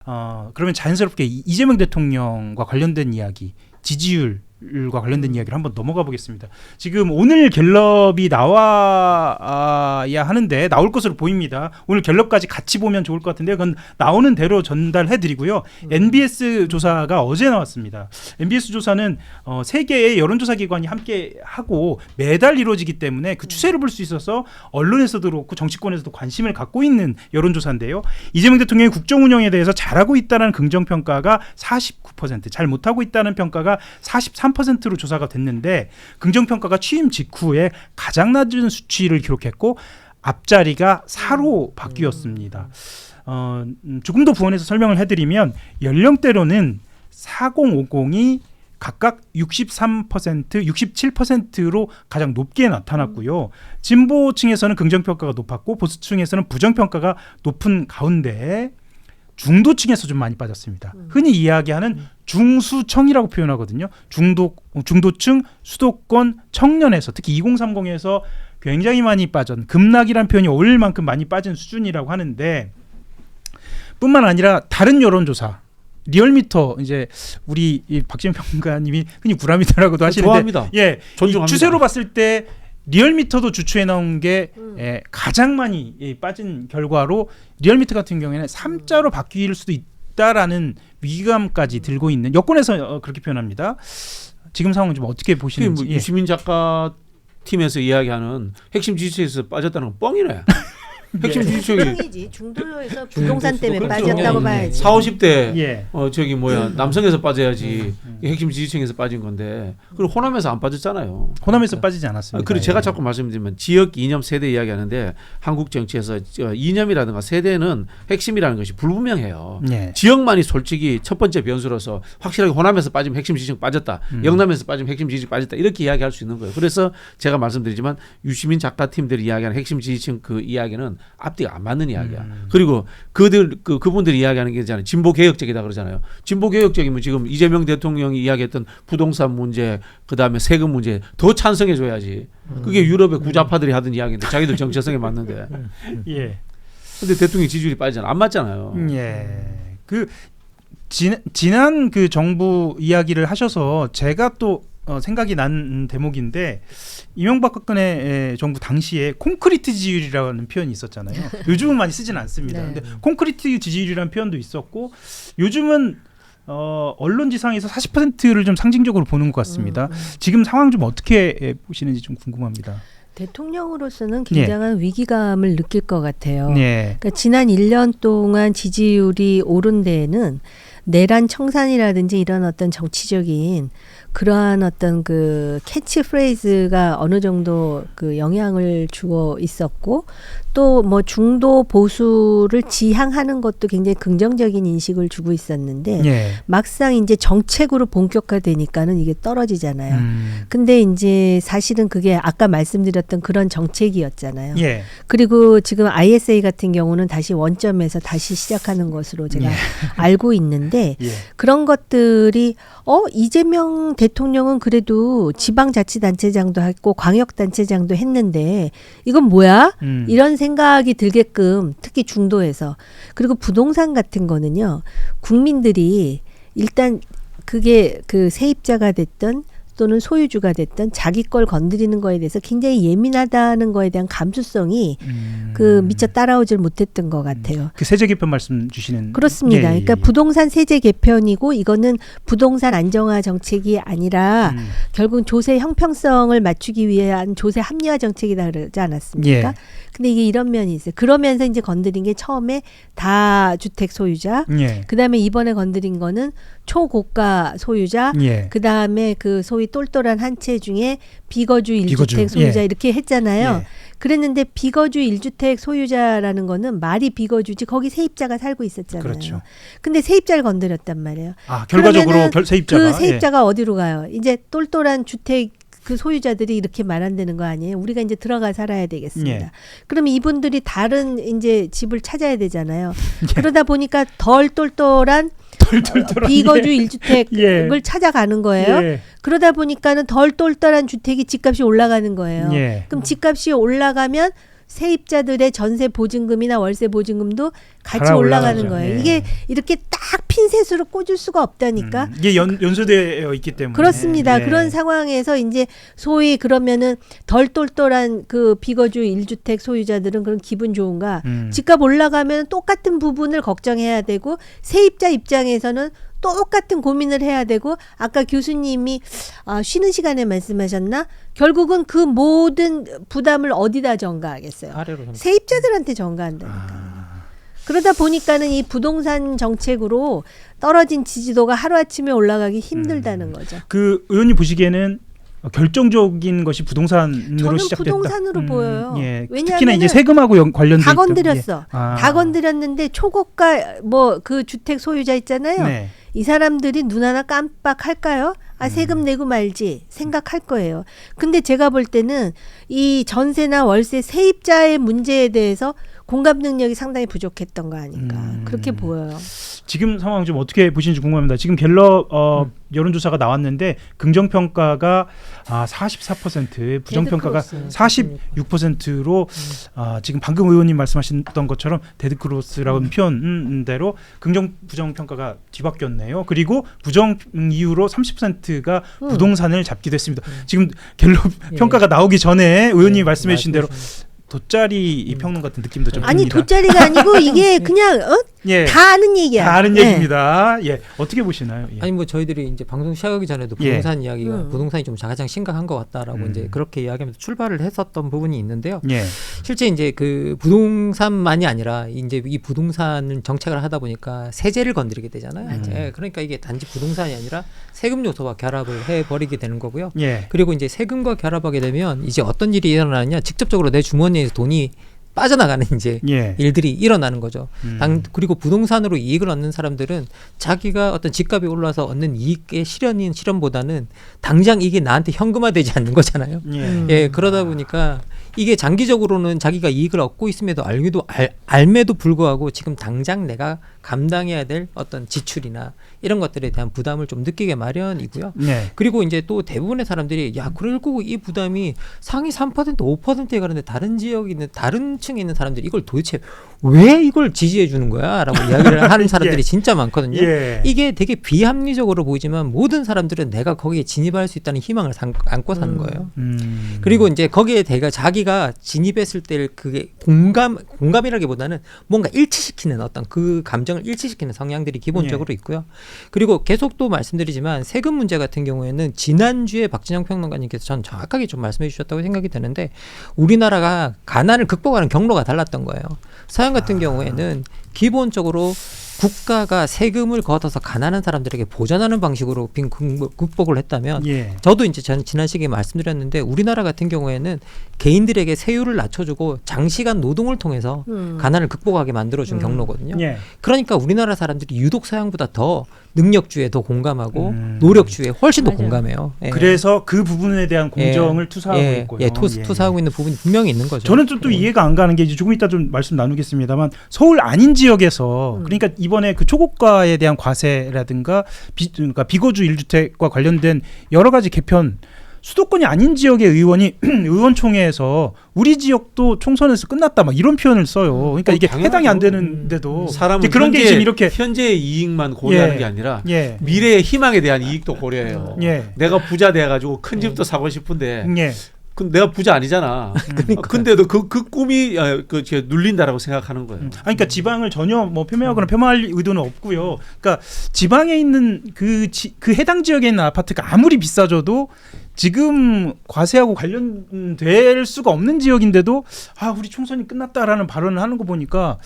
그러면 자연스럽게 이재명 대통령과 관련된 이야기, 지지율과 관련된 이야기를 한번 넘어가 보겠습니다. 지금 오늘 갤럽이 나와야 하는데 나올 것으로 보입니다. 오늘 갤럽까지 같이 보면 좋을 것 같은데요. 그건 나오는 대로 전달해드리고요. NBS 조사가 어제 나왔습니다. NBS 조사는 3개의 여론조사 기관이 함께 하고 매달 이루어지기 때문에 그 추세를 볼 수 있어서 언론에서도 그렇고 정치권에서도 관심을 갖고 있는 여론조사인데요. 이재명 대통령의 국정 운영에 대해서 잘하고 있다는 긍정평가가 49%, 잘 못하고 있다는 평가가 43%로 조사가 됐는데 긍정평가가 취임 직후에 가장 낮은 수치를 기록했고 앞자리가 4로 바뀌었습니다. 조금 더 부연해서 설명을 해드리면 연령대로는 4050이 각각 63%, 67%로 가장 높게 나타났고요. 진보층에서는 긍정평가가 높았고 보수층에서는 부정평가가 높은 가운데 중도층에서 좀 많이 빠졌습니다. 흔히 이야기하는 중수청이라고 표현하거든요. 중도층, 수도권, 청년에서 특히 2030에서 굉장히 많이 빠진, 급락이라는 표현이 어울릴 만큼 많이 빠진 수준이라고 하는데 뿐만 아니라 다른 여론조사 리얼미터 이제 우리 박지원 평론가님이 흔히 구라미터라고도 하시는데 좋아합니다. 예, 존중합니다. 추세로 봤을 때 리얼미터도 주초에 나온 게 가장 많이 빠진 결과로 리얼미터 같은 경우에는 3자로 바뀔 수도 있다라는 위기감까지 들고 있는 여권에서 그렇게 표현합니다. 지금 상황은 좀 어떻게 보시는지. 뭐 유시민 작가 팀에서 이야기하는 핵심 지지층에서 빠졌다는 건 뻥이네. 핵심 지지층이 뻥이지. 중도에서 부동산 때문에 그렇죠. 빠졌다고 봐야지. 40, 50대 예. 남성에서 빠져야지 핵심 지지층에서 빠진 건데 그리고 호남에서 안 빠졌잖아요. 호남에서 빠지지 않았습니다. 그리고 제가 자꾸 말씀드리면 지역 이념 세대 이야기하는데 한국 정치에서 이념이라든가 세대는 핵심이라는 것이 불분명해요. 예. 지역만이 솔직히 첫 번째 변수로서 확실하게 호남에서 빠지면 핵심 지지층 빠졌다. 영남에서 빠지면 핵심 지지층 빠졌다. 이렇게 이야기할 수 있는 거예요. 그래서 제가 말씀드리지만 유시민 작가 팀들이 이야기하는 핵심 지지층 그 이야기는 앞뒤가 안 맞는 이야기야. 그리고 그분들이 이야기하는 게 있잖아요. 진보 개혁적이다 그러잖아요. 진보 개혁적이면 지금 이재명 대통령이 이야기했던 부동산 문제, 그다음에 세금 문제 더 찬성해 줘야지. 그게 유럽의 구좌파들이 하던 이야기인데 자기들 정체성에 맞는데. 예. 근데 대통령 지지율이 빠지잖아. 안 맞잖아요. 예. 그 지난 그 정부 이야기를 하셔서 제가 또 생각이 난 대목인데 이명박 박근혜 정부 당시에 콘크리트 지지율이라는 표현이 있었잖아요. 요즘은 많이 쓰지는 않습니다. 네. 근데 콘크리트 지지율이라는 표현도 있었고 요즘은 언론지상에서 40%를 좀 상징적으로 보는 것 같습니다. 지금 상황 좀 어떻게 보시는지 좀 궁금합니다. 대통령으로서는 굉장한 위기감을 느낄 것 같아요. 네. 그러니까 지난 1년 동안 지지율이 오른 데에는 내란 청산이라든지 이런 어떤 정치적인 그러한 어떤 그 캐치프레이즈가 어느 정도 그 영향을 주어 있었고 또 뭐 중도 보수를 지향하는 것도 굉장히 긍정적인 인식을 주고 있었는데 예. 막상 이제 정책으로 본격화되니까는 이게 떨어지잖아요. 근데 이제 사실은 그게 아까 말씀드렸던 그런 정책이었잖아요. 예. 그리고 지금 ISA 같은 경우는 다시 원점에서 다시 시작하는 것으로 제가 알고 있는데 예. 그런 것들이 이재명 대통령은 그래도 지방자치단체장도 했고 광역단체장도 했는데 이건 뭐야? 이런 생각이 들게끔 특히 중도에서 그리고 부동산 같은 거는요. 국민들이 일단 그게 그 세입자가 됐든 또는 소유주가 됐든 자기 걸 건드리는 거에 대해서 굉장히 예민하다는 거에 대한 감수성이 그 미처 따라오질 못했던 것 같아요. 그 세제 개편 말씀 주시는 그렇습니다. 그러니까 부동산 세제 개편이고 이거는 부동산 안정화 정책이 아니라 결국 조세 형평성을 맞추기 위한 조세 합리화 정책이다 그러지 않았습니까? 예. 근데 이게 이런 면이 있어요. 그러면서 이제 건드린 게 처음에 다주택 소유자, 예. 그다음에 이번에 건드린 거는 초고가 소유자, 예. 그다음에 그 소위 똘똘한 한 채 중에 비거주 1주택 비거주. 소유자 예. 이렇게 했잖아요. 예. 그랬는데 비거주 1주택 소유자라는 거는 말이 비거주지 거기 세입자가 살고 있었잖아요. 그렇죠. 근데 세입자를 건드렸단 말이에요. 아, 결과적으로 그러면은 세입자가 그 세입자가 어디로 가요? 이제 똘똘한 주택 그 소유자들이 이렇게 말한다는 거 아니에요? 우리가 이제 들어가 살아야 되겠습니다. 예. 그러면 이분들이 다른 이제 집을 찾아야 되잖아요. 그러다 보니까 덜 똘똘한 비거주 1주택을 예. 찾아가는 거예요. 예. 그러다 보니까는 덜 똘똘한 주택이 집값이 올라가는 거예요. 예. 그럼 집값이 올라가면 세입자들의 전세 보증금이나 월세 보증금도 같이 달아 올라가는 올라가죠. 거예요. 예. 이게 이렇게 딱 핀셋으로 꽂을 수가 없다니까. 이게 연소되어 있기 때문에 그렇습니다. 예. 그런 상황에서 이제 소위 그러면은 덜 똘똘한 그 비거주 1주택 소유자들은 그런 기분 좋은가? 집값 올라가면 똑같은 부분을 걱정해야 되고 세입자 입장에서는 똑같은 고민을 해야 되고 아까 교수님이 쉬는 시간에 말씀하셨나? 결국은 그 모든 부담을 어디다 전가하겠어요? 아래로 좀 세입자들한테 전가한다니까. 그러다 보니까는 이 부동산 정책으로 떨어진 지지도가 하루아침에 올라가기 힘들다는 거죠. 그 의원님 보시기에는 결정적인 것이 부동산으로 저는 시작됐다. 부동산으로 보여요. 예. 왜냐하면은 특히나 이제 세금하고 관련돼 다 있다. 건드렸어. 예. 아. 다 건드렸는데 초고가 뭐 그 주택 소유자 있잖아요. 네. 이 사람들이 눈 하나 깜빡할까요? 세금 내고 말지 생각할 거예요. 근데 제가 볼 때는 이 전세나 월세 세입자의 문제에 대해서 공감 능력이 상당히 부족했던 거 아닌가 그렇게 보여요. 지금 상황 좀 어떻게 보시는지 궁금합니다. 지금 갤럽 여론조사가 나왔는데 긍정평가가 44%, 부정평가가 데드크로스. 46%로 지금 방금 의원님 말씀하셨던 것처럼 데드크로스라고 표현대로 긍정 부정평가가 뒤바뀌었네요. 그리고 부정 이후로 30%가 부동산을 잡기도 했습니다. 지금 갤럽 평가가 나오기 전에 의원님이 말씀해 주신 대로 돗자리 평론 같은 느낌도 좀 아니 듭니다. 돗자리가 아니고 이게 그냥 예. 다 아는 얘기야. 다 아는 네. 얘기입니다. 예, 어떻게 보시나요? 예. 아니 뭐 저희들이 이제 방송 시작하기 전에도 예. 부동산 이야기가 부동산이 좀 가장 심각한 것 같다라고 이제 그렇게 이야기하면서 출발을 했었던 부분이 있는데요. 예. 실제 이제 그 부동산만이 아니라 이제 이 부동산을 정책을 하다 보니까 세제를 건드리게 되잖아요. 예, 그러니까 이게 단지 부동산이 아니라 세금 요소와 결합을 해 버리게 되는 거고요. 예. 그리고 이제 세금과 결합하게 되면 이제 어떤 일이 일어나느냐 직접적으로 내 주머니에서 돈이 빠져나가는 이제 예. 일들이 일어나는 거죠. 그리고 부동산으로 이익을 얻는 사람들은 자기가 어떤 집값이 올라서 얻는 이익의 실현보다는 당장 이게 나한테 현금화되지 않는 거잖아요. 예. 예, 그러다 보니까 이게 장기적으로는 자기가 이익을 얻고 있음에도 알매도 불구하고 지금 당장 내가 감당해야 될 어떤 지출이나 이런 것들에 대한 부담을 좀 느끼게 마련이고요. 예. 그리고 이제 또 대부분의 사람들이 그리고 이 부담이 상위 3%, 5%에 가는데 다른 지역에 있는 다른 층에 있는 사람들이 이걸 도대체 왜 이걸 지지해 주는 거야? 라고 이야기를 하는 사람들이 예. 진짜 많거든요. 예. 이게 되게 비합리적으로 보이지만 모든 사람들은 내가 거기에 진입할 수 있다는 희망을 안고 사는 거예요. 그리고 이제 거기에 자기가 진입했을 때 그게 공감이라기보다는 뭔가 일치시키는 어떤 그 감정을 일치시키는 성향들이 기본적으로 있고요. 그리고 계속 또 말씀드리지만 세금 문제 같은 경우에는 지난주에 박진영 평론가님께서 전 정확하게 좀 말씀해 주셨다고 생각이 드는데 우리나라가 가난을 극복하는 경로가 달랐던 거예요. 서양 같은 경우에는 기본적으로 국가가 세금을 걷어서 가난한 사람들에게 보전하는 방식으로 극복을 했다면 예. 저도 이제 저는 지난 시기에 말씀드렸는데 우리나라 같은 경우에는 개인들에게 세율을 낮춰주고 장시간 노동을 통해서 가난을 극복하게 만들어준 경로거든요. 예. 그러니까 우리나라 사람들이 유독 서양보다 더 능력주에 더 공감하고 노력주에 훨씬 더 맞아요. 공감해요. 예. 그래서 그 부분에 대한 공정을 투사하고 있고요. 투사하고 있는 부분이 분명히 있는 거죠. 저는 또 이해가 안 가는 게 이제 조금 이따 좀 말씀 나누겠습니다만 서울 아닌 지역에서 그러니까 이번에 그 초고가에 대한 과세라든가 그러니까 비거주 1주택과 관련된 여러 가지 개편 수도권이 아닌 지역의 의원이 의원총회에서 우리 지역도 총선에서 끝났다 막 이런 표현을 써요. 그러니까 이게 당연하죠. 해당이 안 되는데도 사람은 이제 그런 게 지금 이렇게 현재의 이익만 고려하는 예. 게 아니라 예. 미래의 희망에 대한 이익도 고려해요. 예. 내가 부자 돼가지고 큰 집도 사고 싶은데 예. 내가 부자 아니잖아. 근데도 그 꿈이 눌린다라고 생각하는 거예요. 그러니까 지방을 전혀 뭐 폄훼하거나 폄하할 의도는 없고요. 그러니까 지방에 있는 그 해당 지역에 있는 아파트가 아무리 비싸져도 지금 과세하고 관련될 수가 없는 지역인데도 우리 총선이 끝났다라는 발언을 하는 거 보니까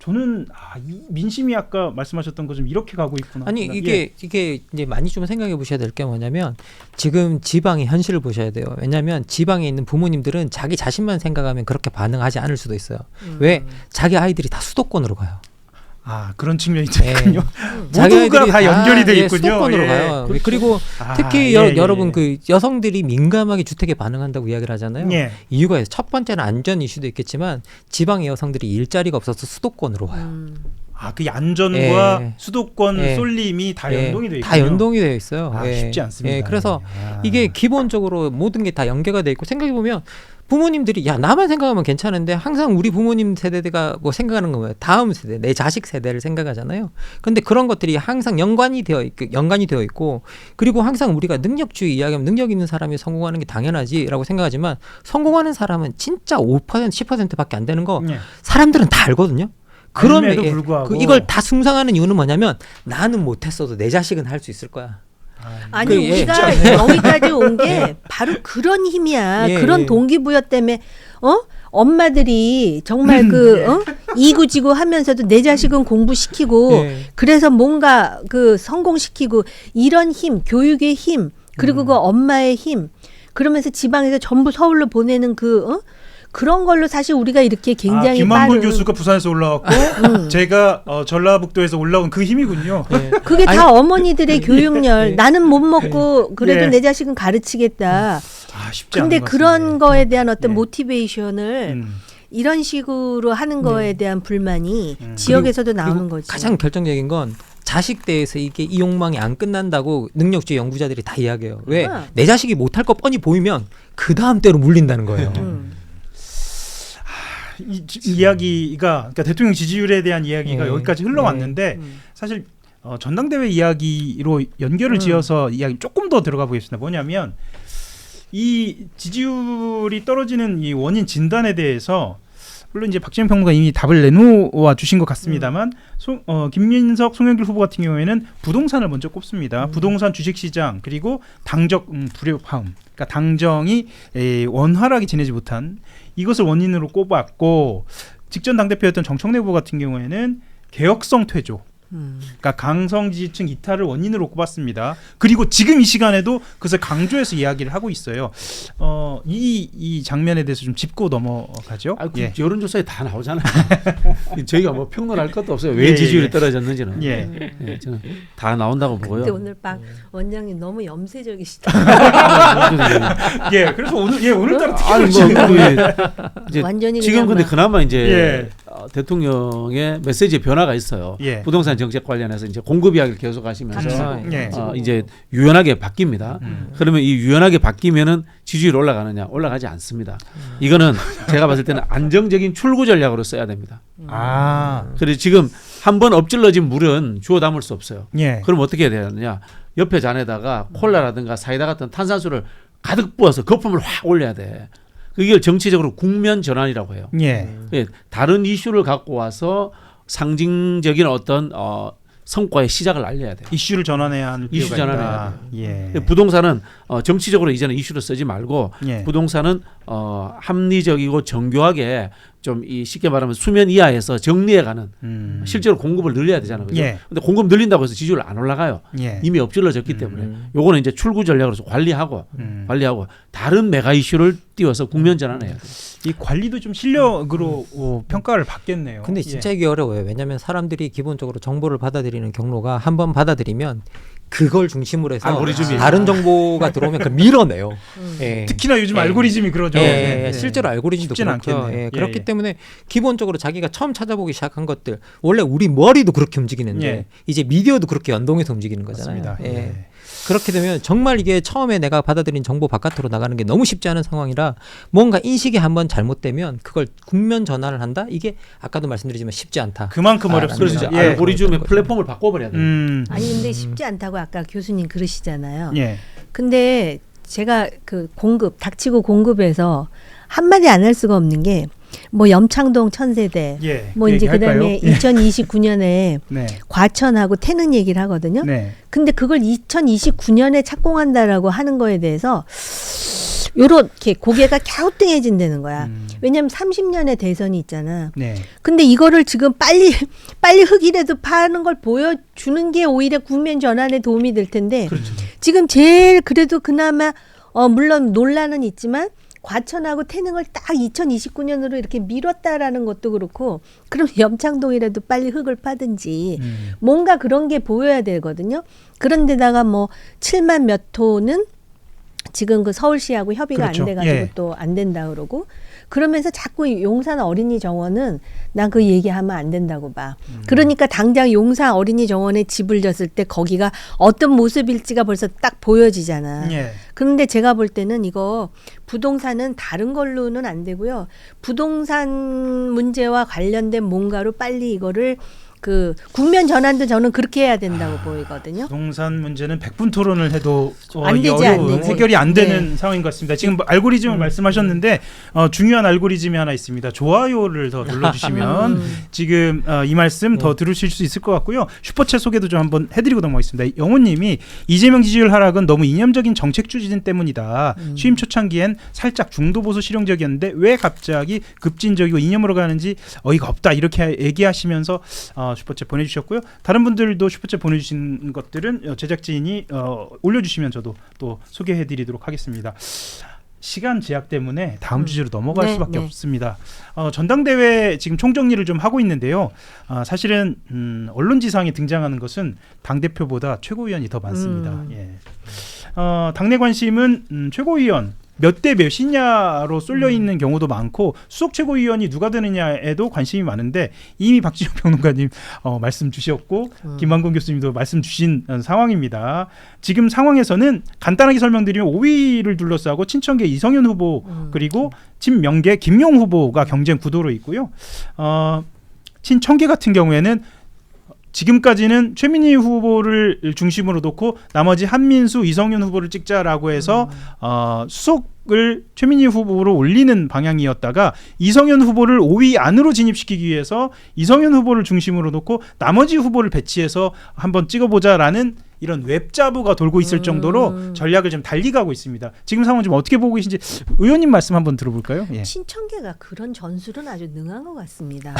저는 이 민심이 아까 말씀하셨던 거 좀 이렇게 가고 있구나. 아니 이게 이제 많이 좀 생각해 보셔야 될 게 뭐냐면 지금 지방의 현실을 보셔야 돼요. 왜냐하면 지방에 있는 부모님들은 자기 자신만 생각하면 그렇게 반응하지 않을 수도 있어요. 왜? 자기 아이들이 다 수도권으로 가요. 그런 측면이 있군요. 자기 모두가 아이들이 다 연결이 돼 예, 있군요. 수도권으로 예. 가요. 그렇죠. 그리고 특히 여러분 그 여성들이 민감하게 주택에 반응한다고 이야기를 하잖아요. 예. 이유가 있어요. 첫 번째는 안전 이슈도 있겠지만 지방의 여성들이 일자리가 없어서 수도권으로 와요. 그 안전과 예. 수도권 예. 쏠림이 다 연동이 되어 있군요. 다 연동이 되어 있어요. 쉽지 않습니다. 그래서 이게 기본적으로 모든 게 다 연계가 돼 있고 생각해 보면 부모님들이 야 나만 생각하면 괜찮은데 항상 우리 부모님 세대가 뭐 생각하는 건 뭐예요? 다음 세대, 내 자식 세대를 생각하잖아요. 근데 그런 것들이 항상 연관이 되어 있고 그리고 항상 우리가 능력주의 이야기하면 능력 있는 사람이 성공하는 게 당연하지라고 생각하지만 성공하는 사람은 진짜 5% 10%밖에 안 되는 거 사람들은 다 알거든요. 그런 알매도 불구하고 이걸 다 숭상하는 이유는 뭐냐면 나는 못했어도 내 자식은 할 수 있을 거야. 아니 예. 우리가 여기까지 온 게 바로 그런 힘이야. 예, 그런 예. 동기부여 때문에 엄마들이 정말 이구지구 하면서도 내 자식은 공부시키고 예. 그래서 뭔가 성공시키고 이런 힘, 교육의 힘, 그리고 그 엄마의 힘, 그러면서 지방에서 전부 서울로 보내는 그런 걸로 사실 우리가 이렇게 굉장히 김한분 빠른 교수가 부산에서 올라왔고 제가 전라북도에서 올라온 그 힘이군요. 예. 그게 다 어머니들의 교육열. 나는 못 먹고 그래도 예. 내 자식은 가르치겠다. 쉽지 근데 않은 것 그런 같습니다. 거에 대한 어떤 예. 모티베이션을 이런 식으로 하는 거에 대한 불만이 음. 지역에서도 나오는 그리고 거지. 가장 결정적인 건 자식 대에서 이게 이 욕망이 안 끝난다고 능력주의 연구자들이 다 이야기해요. 왜? 내 자식이 못할 거 뻔히 보이면 그 다음 때로 물린다는 거예요. 이야기가 그러니까 대통령 지지율에 대한 이야기가 예. 여기까지 흘러왔는데 사실 전당대회 이야기로 연결을 지어서 이야기 조금 더 들어가 보겠습니다. 뭐냐면 이 지지율이 떨어지는 이 원인 진단에 대해서 물론 이제 박지원 평론가 이미 답을 내놓아 주신 것 같습니다만 김민석, 송영길 후보 같은 경우에는 부동산을 먼저 꼽습니다. 부동산 주식시장 그리고 당적 불협화음, 그러니까 당정이 원활하게 지내지 못한 이것을 원인으로 꼽았고 직전 당대표였던 정청래 후보 같은 경우에는 개혁성 퇴조, 그러니까 강성 지지층 이탈을 원인으로 꼽았습니다. 그리고 지금 이 시간에도 그것을 강조해서 이야기를 하고 있어요. 이 장면에 대해서 좀 짚고 넘어가죠. 여론조사에 다 나오잖아요. 저희가 뭐 평론할 것도 없어요. 왜 예, 지지율이 예. 떨어졌는지는. 예. 저는 다 나온다고 보고요. 근데 오늘 원장님 너무 염세적이시다. 그래서 오늘따라 특히 아니 이제 완전히 지금 그냥 근데 막 그나마 이제 예. 대통령의 메시지의 변화가 있어요. 예. 부동산 정책 관련해서 이제 공급 이야기를 계속 하시면서 예. 이제 유연하게 바뀝니다. 그러면 이 유연하게 바뀌면은 지지율 올라가느냐? 올라가지 않습니다. 이거는 제가 봤을 때는 안정적인 출구 전략으로 써야 됩니다. 그래서 지금 한번 엎질러진 물은 주워 담을 수 없어요. 예. 그럼 어떻게 해야 되느냐? 옆에 잔에다가 콜라라든가 사이다 같은 탄산수를 가득 부어서 거품을 확 올려야 돼. 이걸 정치적으로 국면 전환이라고 해요. 예. 예, 다른 이슈를 갖고 와서 상징적인 어떤 성과의 시작을 알려야 돼요. 이슈를 전환해야 하는 이슈 필요가 전환해야 있다. 예. 부동산은 정치적으로 이제는 이슈를 쓰지 말고 예. 부동산은 합리적이고 정교하게 좀 이 쉽게 말하면 수면 이하에서 정리해가는 실제로 공급을 늘려야 되잖아요. 그죠? 예. 근데 공급 늘린다고 해서 지지율 안 올라가요. 예. 이미 엎질러졌기 때문에 요거는 이제 출구 전략으로서 관리하고 다른 메가 이슈를 띄워서 국면 전환해야 돼요. 이 관리도 좀 실력으로 평가를 받겠네요. 근데 진짜 이게 어려워요. 왜냐하면 사람들이 기본적으로 정보를 받아들이는 경로가 한번 받아들이면 그걸 중심으로 해서 알고리즘이. 다른 정보가 들어오면 그걸 밀어내요. 예. 특히나 요즘 알고리즘이 그러죠. 실제로 알고리즘도 쉽진 그렇고요. 않겠네요. 그렇기 때문에 기본적으로 자기가 처음 찾아보기 시작한 것들 원래 우리 머리도 그렇게 움직이는데 예. 이제 미디어도 그렇게 연동해서 움직이는 거잖아요. 맞습니다. 예. 그렇게 되면 정말 이게 처음에 내가 받아들인 정보 바깥으로 나가는 게 너무 쉽지 않은 상황이라 뭔가 인식이 한번 잘못되면 그걸 국면 전환을 한다? 이게 아까도 말씀드리지만 쉽지 않다. 그만큼 그래서 어렵습니다. 이제 알고리즘의 플랫폼을 바꿔버려야 돼요. 아니 근데 쉽지 않다고 아까 교수님 그러시잖아요. 예. 근데 제가 닥치고 공급에서 한마디 안 할 수가 없는 게 뭐 염창동 천세대 예. 뭐 이제 그다음에 얘기할까요? 2029년에 네. 과천하고 태릉 얘기를 하거든요. 네. 근데 그걸 2029년에 착공한다라고 하는 거에 대해서 요렇게 고개가 갸우뚱해진다는 거야. 왜냐하면 30년에 대선이 있잖아. 네. 근데 이거를 지금 빨리 흙이라도 파는 걸 보여주는 게 오히려 국면 전환에 도움이 될 텐데 지금 제일 그래도 그나마 물론 논란은 있지만 과천하고 태릉을 딱 2029년으로 이렇게 미뤘다라는 것도 그렇고 그럼 염창동이라도 빨리 흙을 파든지 뭔가 그런 게 보여야 되거든요. 그런데다가 뭐 7만 몇 호는 지금 그 서울시하고 협의가 그렇죠. 안 돼가지고 예. 또 안 된다 그러고 그러면서 자꾸 용산 어린이 정원은 난 그 얘기하면 안 된다고 봐. 그러니까 당장 용산 어린이 정원에 집을 졌을 때 거기가 어떤 모습일지가 벌써 딱 보여지잖아. 예. 그런데 제가 볼 때는 이거 부동산은 다른 걸로는 안 되고요. 부동산 문제와 관련된 뭔가로 빨리 이거를 그 국면 전환도 저는 그렇게 해야 된다고 보이거든요. 부동산 문제는 100분 토론을 해도 안 이게 되지, 안 어려운, 되지. 해결이 안 되는 네. 상황인 것 같습니다. 지금 알고리즘을 말씀하셨는데 중요한 알고리즘이 하나 있습니다. 좋아요를 더 눌러주시면 지금 이 말씀 더 들으실 수 있을 것 같고요. 슈퍼챗 소개도 좀 한번 해드리고 넘어가겠습니다. 영호님이 이재명 지지율 하락은 너무 이념적인 정책 추진 때문이다. 취임 초창기엔 살짝 중도 보수 실용적이었는데 왜 갑자기 급진적이고 이념으로 가는지 어이가 없다 이렇게 얘기하시면서 슈퍼챗 보내주셨고요. 다른 분들도 슈퍼챗 보내주신 것들은 제작진이 올려주시면 저도 또 소개해드리도록 하겠습니다. 시간 제약 때문에 다음 주제로 넘어갈 네, 수밖에 네. 없습니다. 전당대회 지금 총정리를 좀 하고 있는데요. 사실은 언론지상에 등장하는 것은 당대표보다 최고위원이 더 많습니다. 예. 당내 관심은 최고위원 몇 대 몇이냐로 쏠려 있는 경우도 많고 수석 최고위원이 누가 되느냐에도 관심이 많은데 이미 박지훈 평론가님 말씀 주셨고 김만곤 교수님도 말씀 주신 상황입니다. 지금 상황에서는 간단하게 설명드리면 5위를 둘러싸고 친천계 이성윤 후보 그리고 친명계 김용 후보가 경쟁 구도로 있고요. 친천계 같은 경우에는 지금까지는 최민희 후보를 중심으로 놓고 나머지 한민수, 이성윤 후보를 찍자라고 해서 수석을 최민희 후보로 올리는 방향이었다가 이성윤 후보를 5위 안으로 진입시키기 위해서 이성윤 후보를 중심으로 놓고 나머지 후보를 배치해서 한번 찍어보자라는 이런 웹자부가 돌고 있을 정도로 전략을 좀 달리 가고 있습니다. 지금 상황 좀 어떻게 보고 계신지 의원님 말씀 한번 들어볼까요? 예. 친천계가 그런 전술은 아주 능한 것 같습니다.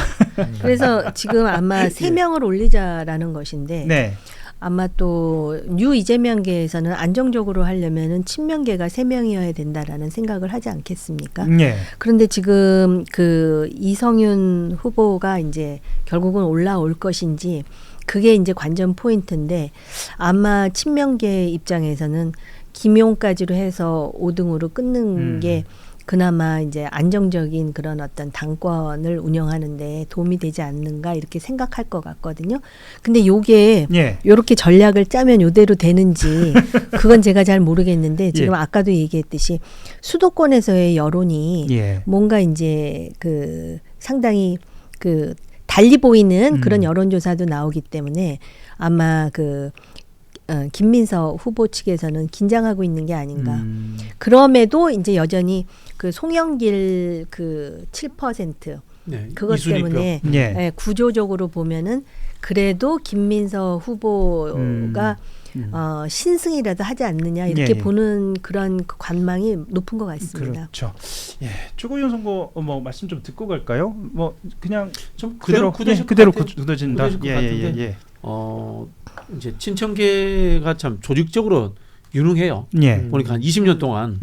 그래서 지금 아마 3명을 올리자라는 것인데 네. 아마 또 뉴 이재명계에서는 안정적으로 하려면은 친명계가 3명이어야 된다라는 생각을 하지 않겠습니까? 예. 그런데 지금 그 이성윤 후보가 이제 결국은 올라올 것인지 그게 이제 관전 포인트인데 아마 친명계 입장에서는 김용까지로 해서 5등으로 끊는 게 그나마 이제 안정적인 그런 어떤 당권을 운영하는데 도움이 되지 않는가 이렇게 생각할 것 같거든요. 근데 요게 예. 요렇게 전략을 짜면 요대로 되는지 그건 제가 잘 모르겠는데 지금 예. 아까도 얘기했듯이 수도권에서의 여론이 예. 뭔가 이제 그 상당히 그 달리 보이는 그런 여론조사도 나오기 때문에 아마 그 김민서 후보 측에서는 긴장하고 있는 게 아닌가. 그럼에도 이제 여전히 그 송영길 그 7% 네, 그것 이순위표. 때문에 예. 예, 구조적으로 보면은 그래도 김민서 후보가 신승이라도 하지 않느냐 이렇게 예. 보는 그런 관망이 높은 것 같습니다. 그렇죠. 예, 최고위원 선거 뭐 말씀 좀 듣고 갈까요? 뭐 그냥 좀 그대로 굳어질 그대로 것 같아요. 굳어진다. 굳어질 것 같은데. 예. 이제 친천계가 참 조직적으로 유능해요. 예. 보니까 한 20년 동안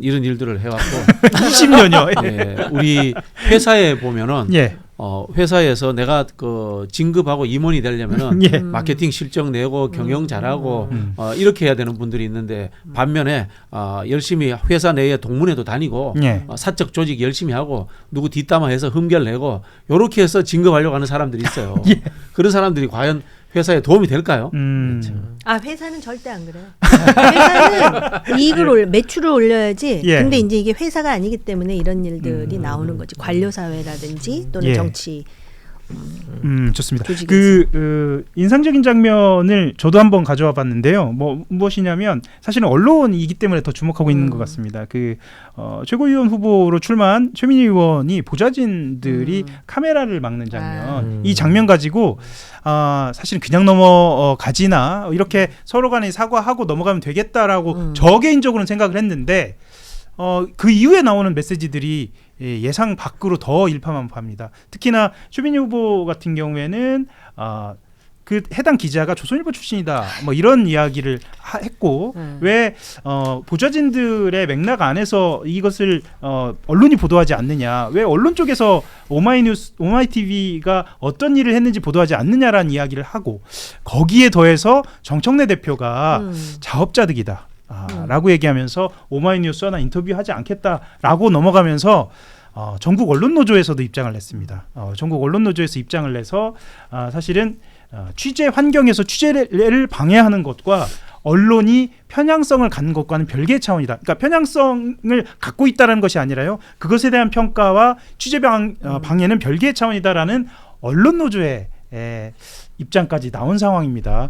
이런 일들을 해왔고 20년요. 예, 우리 회사에 보면은 예. 회사에서 내가 그 진급하고 임원이 되려면은 예. 마케팅 실적 내고 경영 잘하고 이렇게 해야 되는 분들이 있는데 반면에 열심히 회사 내에 동문회도 다니고 예. 사적 조직 열심히 하고 누구 뒷담화해서 흠결 내고 요렇게 해서 진급하려고 하는 사람들이 있어요. 예. 그런 사람들이 과연 회사에 도움이 될까요? 아 회사는 절대 안 그래요. 회사는 이익을 매출을 올려야지. 예. 근데 이제 이게 회사가 아니기 때문에 이런 일들이 나오는 거지. 관료 사회라든지 또는 예. 정치. 좋습니다. 조직에서. 인상적인 장면을 저도 한번 가져와 봤는데요. 무엇이냐면 사실은 언론이기 때문에 더 주목하고 있는 것 같습니다. 최고위원 후보로 출마한 최민희 의원이 보좌진들이 카메라를 막는 장면. 이 장면 가지고 사실은 그냥 넘어가지나 이렇게 서로 간에 사과하고 넘어가면 되겠다라고 저 개인적으로는 생각을 했는데 그 이후에 나오는 메시지들이 예상 밖으로 더 일파만파합니다. 특히나 최민희 후보 같은 경우에는 그 해당 기자가 조선일보 출신이다 뭐 이런 이야기를 했고 왜 보좌진들의 맥락 안에서 이것을 언론이 보도하지 않느냐, 왜 언론 쪽에서 오마이뉴스, 오마이TV가 어떤 일을 했는지 보도하지 않느냐라는 이야기를 하고 거기에 더해서 정청래 대표가 자업자득이다 라고 얘기하면서 오마이뉴스와 인터뷰하지 않겠다라고 넘어가면서 전국 언론노조에서도 입장을 냈습니다. 전국 언론노조에서 입장을 내서 사실은 취재 환경에서 취재를 방해하는 것과 언론이 편향성을 갖는 것과는 별개의 차원이다. 그러니까 편향성을 갖고 있다는 것이 아니라요. 그것에 대한 평가와 취재 방해는 별개의 차원이다라는 언론노조의 입장까지 나온 상황입니다.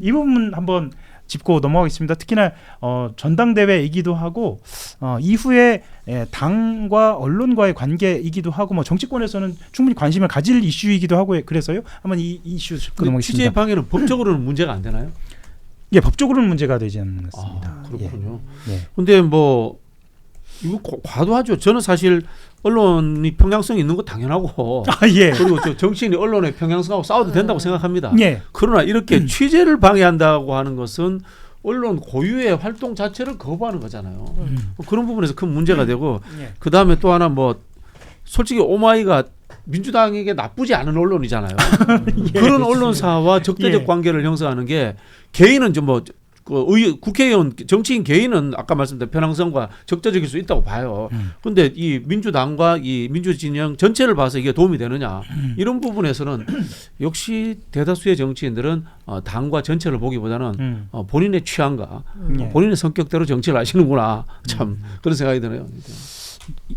이 부분 한번 짚고 넘어가겠습니다. 특히나 전당대회이기도 하고 이후에 당과 언론과의 관계이기도 하고 뭐 정치권에서는 충분히 관심을 가질 이슈이기도 하고 그래서요. 한번 이 이슈 짚고 넘어가겠습니다. 취재 방해는 법적으로는 문제가 안 되나요? 예, 법적으로는 문제가 되지 않습니다. 그렇군요. 예. 근데 뭐 이거 과도하죠. 저는 사실 언론이 평양성이 있는 거 당연하고 예. 그리고 정치인이 언론의 평양성하고 싸워도 된다고 생각합니다. 예. 그러나 이렇게 취재를 방해한다고 하는 것은 언론 고유의 활동 자체를 거부하는 거잖아요. 그런 부분에서 큰 문제가 되고 예. 그다음에 또 하나 뭐 솔직히 오마이가 민주당에게 나쁘지 않은 언론이잖아요. 예, 그런 언론사와 적대적 예. 관계를 관계를 형성하는 게 개인은 좀 뭐 국회의원 정치인 개인은 아까 말씀드린 편향성과 적대적일 수 있다고 봐요. 그런데 이 민주당과 이 민주진영 전체를 봐서 이게 도움이 되느냐 이런 부분에서는 역시 대다수의 정치인들은 당과 전체를 보기보다는 본인의 취향과 본인의 성격대로 정치를 하시는구나 참 그런 생각이 드네요.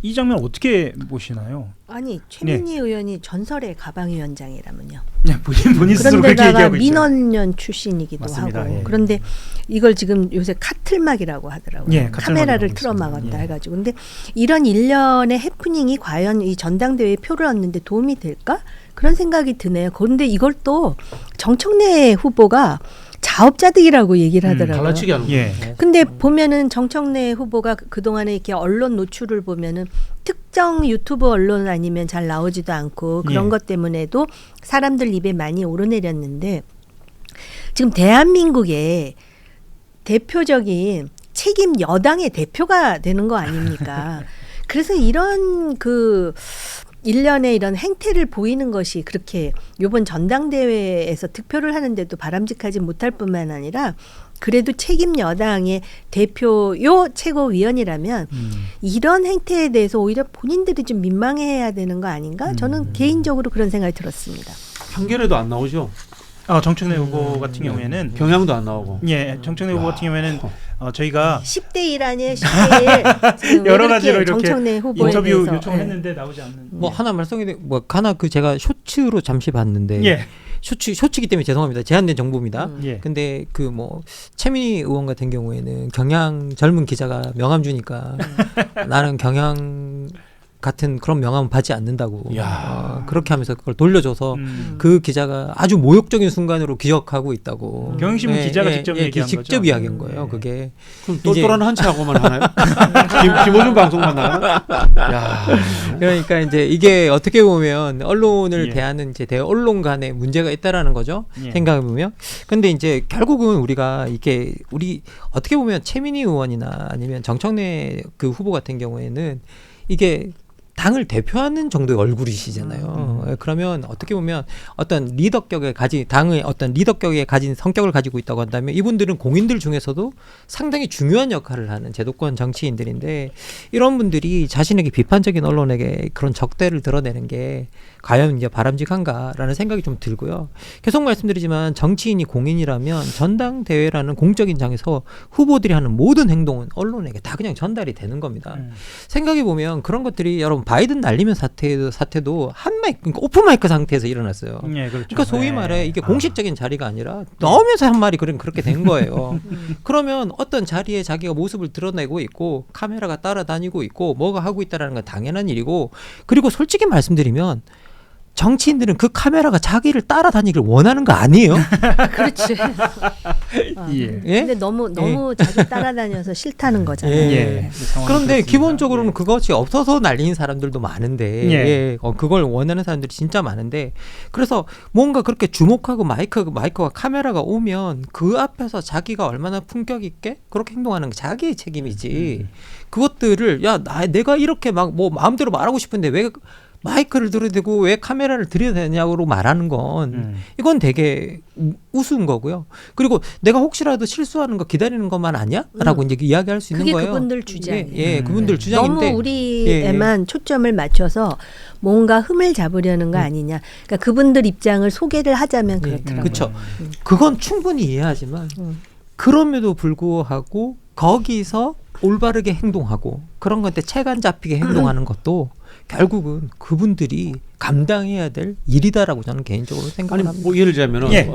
이 장면 어떻게 보시나요? 아니 최민희 의원이 전설의 가방위원장이라면요. 네, 본인 스스로 그렇게 그런데다가 얘기하고 있죠. 민원연 출신이기도 맞습니다. 하고 예. 그런데 이걸 지금 요새 카틀막이라고 하더라고요. 예, 카틀막이라고 카메라를 있습니다. 틀어막았다 예. 해가지고 근데 이런 일련의 해프닝이 과연 이 전당대회에 표를 얻는데 도움이 될까? 그런 생각이 드네요. 그런데 이걸 또 정청래 후보가 자업자득이라고 얘기를 하더라고요. 갈라치기 하는 예. 거예요. 근데 보면은 정청래 후보가 그동안에 이렇게 언론 노출을 보면은 특정 유튜브 언론 아니면 잘 나오지도 않고 그런 예. 것 때문에도 사람들 입에 많이 오르내렸는데 지금 대한민국의 대표적인 책임 여당의 대표가 되는 거 아닙니까? 그래서 이런 일련의 이런 행태를 보이는 것이 그렇게 이번 전당대회에서 득표를 하는데도 바람직하지 못할 뿐만 아니라 그래도 책임 여당의 대표요 최고위원이라면 이런 행태에 대해서 오히려 본인들이 좀 민망해해야 되는 거 아닌가? 저는 개인적으로 그런 생각이 들었습니다. 한겨레도 안 나오죠. 정청래 후보 같은 경우에는 경향도 안 나오고. 예, 정청래 후보 같은 경우에는 저희가 10대 1 아니에요. 10대 1. 여러 가지로 이렇게 정청래 후보에 인터뷰 대해서. 요청을 예. 했는데 나오지 않는. 뭐 하나 말씀드린 하나 제가 쇼츠로 잠시 봤는데 예. 쇼츠기 때문에 죄송합니다. 제한된 정보입니다. 예. 근데 최민희 의원 같은 경우에는 경향 젊은 기자가 명함 주니까 나는 경향 같은 그런 명함은 받지 않는다고 그렇게 하면서 그걸 돌려줘서 그 기자가 아주 모욕적인 순간으로 기억하고 있다고 경향신문 기자가 직접 얘기한 거죠. 직접 이야기한 거예요. 그게 그럼 똘똘한 한치하고만 하나요? 김호준 방송만 나가나? 야. 그러니까 이제 이게 어떻게 보면 언론을 예. 대하는 이제 언론 간에 문제가 있다라는 거죠. 예. 생각해 보면. 근데 이제 결국은 우리가 우리 어떻게 보면 최민희 의원이나 아니면 정청래 그 후보 같은 경우에는 이게 당을 대표하는 정도의 얼굴이시잖아요. 그러면 어떻게 보면 어떤 리더격에 당의 어떤 리더격에 가진 성격을 가지고 있다고 한다면 이분들은 공인들 중에서도 상당히 중요한 역할을 하는 제도권 정치인들인데 이런 분들이 자신에게 비판적인 언론에게 그런 적대를 드러내는 게 과연 이제 바람직한가라는 생각이 좀 들고요. 계속 말씀드리지만 정치인이 공인이라면 전당대회라는 공적인 장에서 후보들이 하는 모든 행동은 언론에게 다 그냥 전달이 되는 겁니다. 생각해 보면 그런 것들이 여러분 바이든 날리면 사태도 그러니까 오픈 마이크 상태에서 일어났어요. 예, 그렇죠. 그러니까 소위 말해 이게 공식적인 자리가 아니라 나오면서 한 말이 그렇게 된 거예요. 그러면 어떤 자리에 자기가 모습을 드러내고 있고 카메라가 따라다니고 있고 뭐가 하고 있다라는 건 당연한 일이고 그리고 솔직히 말씀드리면 정치인들은 그 카메라가 자기를 따라다니길 원하는 거 아니에요? 그렇지. 예. 예? 근데 너무 자기 따라다녀서 싫다는 거잖아요. 예. 그런데 그렇습니다. 기본적으로는 그것이 없어서 날리는 사람들도 많은데 예. 그걸 원하는 사람들이 진짜 많은데 그래서 뭔가 그렇게 주목하고 마이크와 카메라가 오면 그 앞에서 자기가 얼마나 품격 있게 그렇게 행동하는 게 자기의 책임이지 그것들을 내가 이렇게 막 뭐 마음대로 말하고 싶은데 왜 마이크를 들여대고 왜 카메라를 들여대냐고 말하는 건 이건 되게 우스운 거고요. 그리고 내가 혹시라도 실수하는 거 기다리는 것만 아니야? 라고 이제 이야기할 수 있는 그게 거예요. 그분들 주장이에요. 예, 그분들 주장인데 너무 우리에만 초점을 맞춰서 뭔가 흠을 잡으려는 거 아니냐. 그러니까 그분들 입장을 소개를 하자면 그렇더라고요. 그렇죠. 그건 충분히 이해하지만 그럼에도 불구하고 거기서 올바르게 행동하고 그런 건데 체간 잡히게 행동하는 것도 결국은 그분들이 감당해야 될 일이다라고 저는 개인적으로 생각을 합니다. 뭐 예를 들자면은 예.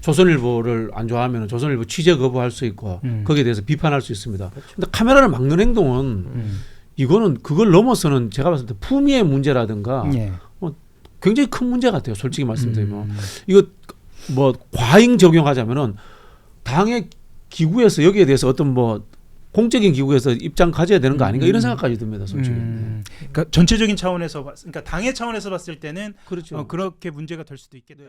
조선일보를 안 좋아하면 조선일보 취재 거부할 수 있고 거기에 대해서 비판할 수 있습니다. 근데 카메라를 막는 행동은 이거는 그걸 넘어서는 제가 봤을 때 품위의 문제라든가 예. 굉장히 큰 문제 같아요. 솔직히 말씀드리면 이거 뭐 과잉 적용하자면은 당의 기구에서 여기에 대해서 어떤 뭐 공적인 기구에서 입장 가져야 되는 거 아닌가 이런 생각까지 듭니다. 솔직히. 그러니까 전체적인 차원에서 그러니까 당의 차원에서 봤을 때는 그렇죠. 그렇게 문제가 될 수도 있겠다.